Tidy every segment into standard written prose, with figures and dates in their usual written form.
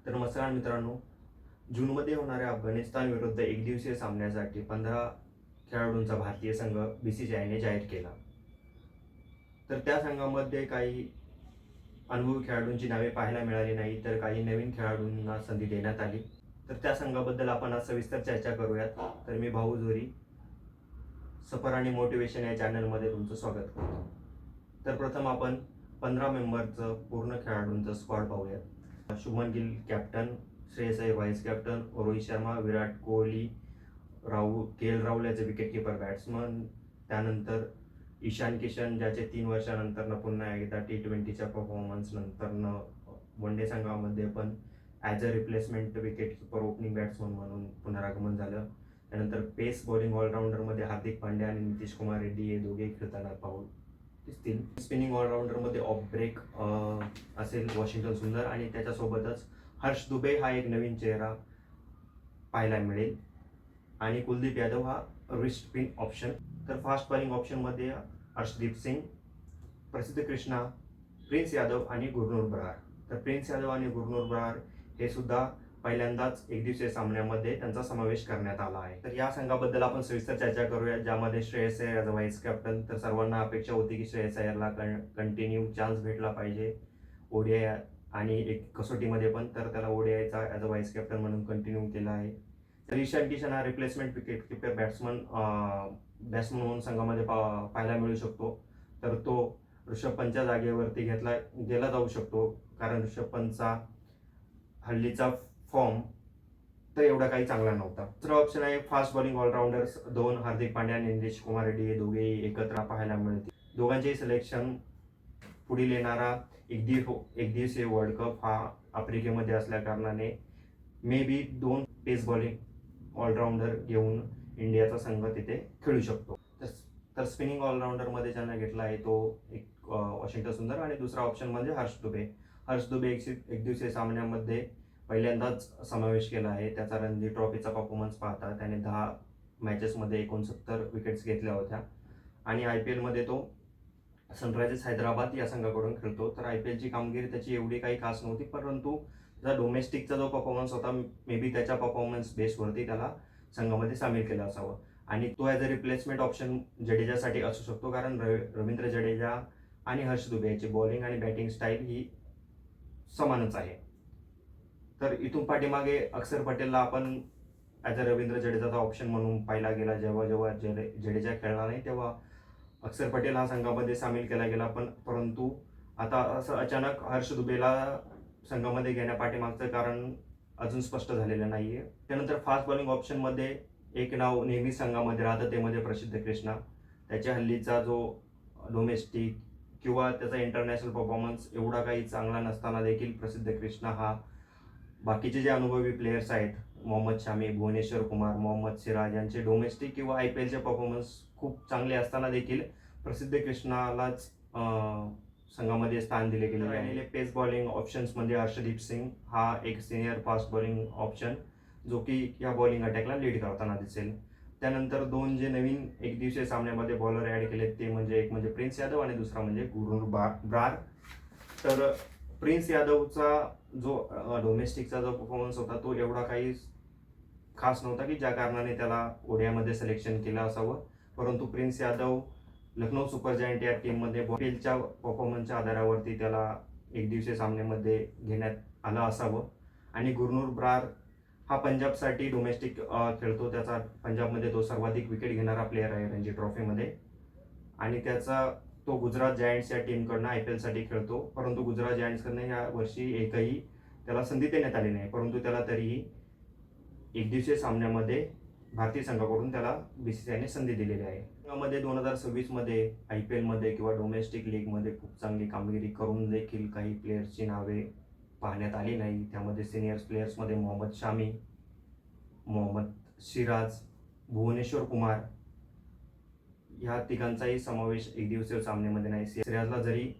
तर नमस्कार मित्रांनो, जूनमध्ये होणाऱ्या अफगाणिस्तान विरुद्ध एकदिवसीय सामन्यासाठी 15 खेळाडूंचा भारतीय संघ BCCIने जाहीर केला. तर त्या संघामध्ये काही अनुभवी खेळाडूंची नावे पाहायला मिळाली नाही, तर काही नवीन खेळाडूंना संधी देण्यात आली. तर त्या संघाबद्दल आपण आज सविस्तर चर्चा करूयात. तर मी भाऊ जोरी, सफर आणि मोटिवेशन या चॅनलमध्ये तुमचं स्वागत करतो. तर प्रथम आपण 15 मेंबरचं पूर्ण खेळाडूंचं स्क्वॉड पाहूयात. Shubman Gill captain, Shreyas Iyer vice captain, Rohit Sharma, Virat Kohli, KL Rahul याचे विकेटकीपर बॅट्समन, त्यानंतर ईशान किशन ज्याचे 3 वर्षानंतर पुन्हा एकदा T20च्या परफॉर्मन्स नंतर वन डे संघामध्ये पण as a replacement wicketkeeper opening batsman म्हणून पुनरागमन झालं. त्यानंतर पेस बॉलिंग ऑलराऊंडरमध्ये हार्दिक पांड्या आणि नितीश कुमार रेड्डी हे दोघे खेळताना पाहू दिसतील. स्पिनिंग ऑलराऊंडरमध्ये ऑफ ब्रेक असेल वॉशिंग्टन सुंदर, आणि त्याच्यासोबतच हर्ष दुबे हा एक नवीन चेहरा पाहायला मिळेल, आणि कुलदीप यादव हा रिस्ट स्पिन ऑप्शन. तर फास्ट बॉलिंग ऑप्शनमध्ये हर्षदीप सिंग, प्रसिद्ध कृष्णा, प्रिन्स यादव आणि गुरनूर बरार. तर प्रिन्स यादव आणि गुरनूर बरार हे सुद्धा पहिल्यांदाच एकदिवसीय सामन्यामध्ये त्यांचा समावेश करण्यात आला आहे. तर या संघाबद्दल आपण सविस्तर चर्चा करूया, ज्यामध्ये Shreyas Iyer as a vice captain. तर सर्वांना अपेक्षा होती की श्रेयस अय्यरला कंटिन्यू चान्स भेटला पाहिजे ODI आणि एक कसोटीमध्ये पण, तर त्याला ODIचा ॲज अ व्हाईस कॅप्टन म्हणून कंटिन्यू केला आहे. तर ईशान किशन हा रिप्लेसमेंट विकेटकीपर बॅट्समन म्हणून संघामध्ये पाहायला मिळू शकतो. तर तो ऋषभ पंतच्या जागेवरती गेला जाऊ शकतो, कारण ऋषभ पंतचा हल्लीचा फॉर्म तर एवढा काही चांगला नव्हता. दुसरा ऑप्शन आहे fast bowling all-rounders 2, Hardik Pandya आणि नितीश कुमार रेड्डी हे दोघेही एकत्र पाहायला मिळतील. दोघांचेही सिलेक्शन पुढील येणारा एकदिवसीय वर्ल्ड कप हा आफ्रिकेमध्ये असल्या कारणाने may be 2 Paes bowling all-rounder घेऊन इंडियाचा संघ तिथे खेळू शकतो. तर स्पिनिंग ऑलराऊंडरमध्ये ज्यांना घेतला आहे तो एक वॉशिंग्टन सुंदर, आणि दुसरा ऑप्शन म्हणजे हर्ष दुबे एक दिवसीय सामन्यामध्ये पहिल्यांदाच समावेश केला आहे. त्याचा रणजी ट्रॉफीचा परफॉर्मन्स पाहता त्याने 10 मॅचेसमध्ये 69 विकेट्स घेतल्या होत्या, आणि IPL मध्ये तो सनरायझर्स हैदराबाद या संघाकडून खेळतो. तर IPLची कामगिरी त्याची एवढी काही खास नव्हती, परंतु त्याचा डोमेस्टिकचा जो परफॉर्मन्स होता, मे बी त्याच्या परफॉर्मन्स बेसवरती त्याला संघामध्ये सामील केलं असावं, आणि तो ॲज अ रिप्लेसमेंट ऑप्शन जडेजासाठी असू शकतो, कारण रवींद्र जडेजा आणि हर्ष दुबे याची बॉलिंग आणि बॅटिंग स्टाईल ही समानच आहे. तर इथून पाठीमागे अक्षर पटेलला आपण ॲज अ रवींद्र जडेजाचा ऑप्शन म्हणून पाहिला गेला. जेव्हा जडेजा खेळला नाही तेव्हा अक्षर पटेल हा संघामध्ये सामील केला गेला, परंतु आता असं अचानक हर्ष दुबेला संघामध्ये घेण्यापाठीमागचं कारण अजून स्पष्ट झालेलं नाहीये. त्यानंतर फास्ट बॉलिंग ऑप्शनमध्ये एक नाव नेहमी संघामध्ये राहतं, ते म्हणजे प्रसिद्ध कृष्णा. त्याच्या हल्लीचा जो डोमेस्टिक किंवा त्याचा इंटरनॅशनल परफॉर्मन्स एवढा काही चांगला नसताना देखील प्रसिद्ध कृष्णा हा बाकीचे जे अनुभवी प्लेयर्स आहेत, मोहम्मद शामी, भुवनेश्वर कुमार, मोहम्मद सिराज यांचे डोमेस्टिक किंवा IPLचे परफॉर्मन्स खूप चांगले असताना देखील प्रसिद्ध कृष्णालाच संघामध्ये स्थान दिले गेले आहे. पेस बॉलिंग ऑप्शन्समध्ये हर्षदीप सिंग हा एक सिनियर फास्ट बॉलिंग ऑप्शन, जो की या बॉलिंग अटॅकला लीड करताना दिसेल. त्यानंतर 2 जे नवीन एकदिवसीय सामन्यामध्ये बॉलर ॲड केले ते म्हणजे एक म्हणजे प्रिन्स यादव आणि दुसरा म्हणजे गुरनूर बरार. तर प्रिन्स यादवचा जो डोमेस्टिकचा जो परफॉर्मन्स होता तो एवढा काही खास नव्हता की ज्या कारणाने त्याला ODIमध्ये सिलेक्शन केलं असावं, परंतु prince Yadav Lucknow super giant या टीममध्ये IPLच्या परफॉर्मन्सच्या आधारावरती त्याला एकदिवसीय सामन्यामध्ये घेण्यात आलं असावं. आणि गुरनूर बरार हा पंजाबसाठी डोमेस्टिक खेळतो. त्याचा पंजाबमध्ये तो सर्वाधिक विकेट घेणारा प्लेअर आहे रणजी ट्रॉफीमध्ये, आणि तो गुजरात जायंट्स या टीमकडनं IPLसाठी खेळतो. परंतु गुजरात जायंट्सकडनं या वर्षी एकही त्याला संधी देण्यात आली नाही, परंतु त्याला तरीही एकदिवसीय सामन्यामध्ये भारतीय संघाकडून त्याला BCCIने संधी दिलेली आहे. त्यामध्ये 2026मध्ये IPLमध्ये किंवा डोमेस्टिक लीगमध्ये खूप चांगली कामगिरी करून देखील काही प्लेयर्सची नावे पाहण्यात आली नाही. त्यामध्ये सिनियर प्लेयर्समध्ये मोहम्मद शामी, मोहम्मद सिराज, भुवनेश्वर कुमार ह्या तिघांचाही समावेश एकदिवसीय सामन्यामध्ये नाही. सिराजला जरी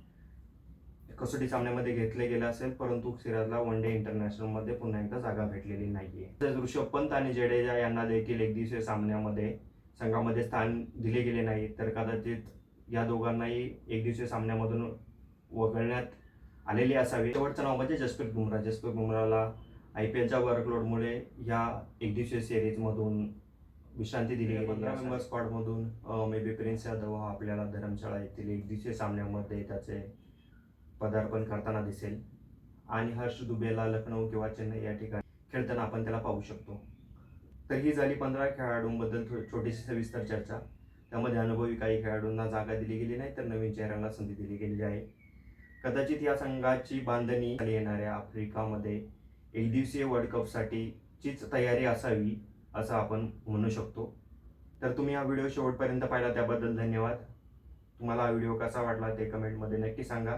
कसोटी सामन्यामध्ये घेतले गेले असेल, परंतु सिराजला वन डे इंटरनॅशनलमध्ये पुन्हा एकदा जागा भेटलेली नाहीये. ऋषभ पंत आणि जडेजा यांना देखील एकदिवसीय सामन्यामध्ये संघामध्ये स्थान दिले गेले नाही, तर कदाचित या दोघांनाही एकदिवसीय सामन्यामधून वगळण्यात आलेली असावी. शेवटचं नाव म्हणजे जसप्रीत बुमराह. जसप्रीत बुमराहला IPLच्या वर्कलोडमुळे ह्या एकदिवसीय सिरीजमधून विश्रांती दिली गेली. 15 मेंबर स्क्वॉडमधून मे बी प्रिन्स यादव हा आपल्याला धर्मशाळा येथील एकदिवसीय सामन्यामध्ये त्याचे पदार्पण करताना दिसेल आणि हर्ष दुबेला लखनौ किंवा चेन्नई या ठिकाणी खेळताना आपण त्याला पाहू शकतो. तर ही झाली 15 खेळाडूंबद्दल छोटीशी सविस्तर चर्चा. त्यामध्ये अनुभवी काही खेळाडूंना जागा दिली गेली नाही, तर नवीन चेहऱ्यांना संधी दिली गेलेली आहे. कदाचित या संघाची बांधणी येणाऱ्या आफ्रिकामध्ये एकदिवसीय वर्ल्ड कपसाठीचीच तयारी असावी असं आपण म्हणू शकतो. तर तुम्ही हा व्हिडिओ शेवटपर्यंत पाहिला त्याबद्दल धन्यवाद. तुम्हाला हा व्हिडिओ कसा वाटला ते कमेंटमध्ये नक्की सांगा.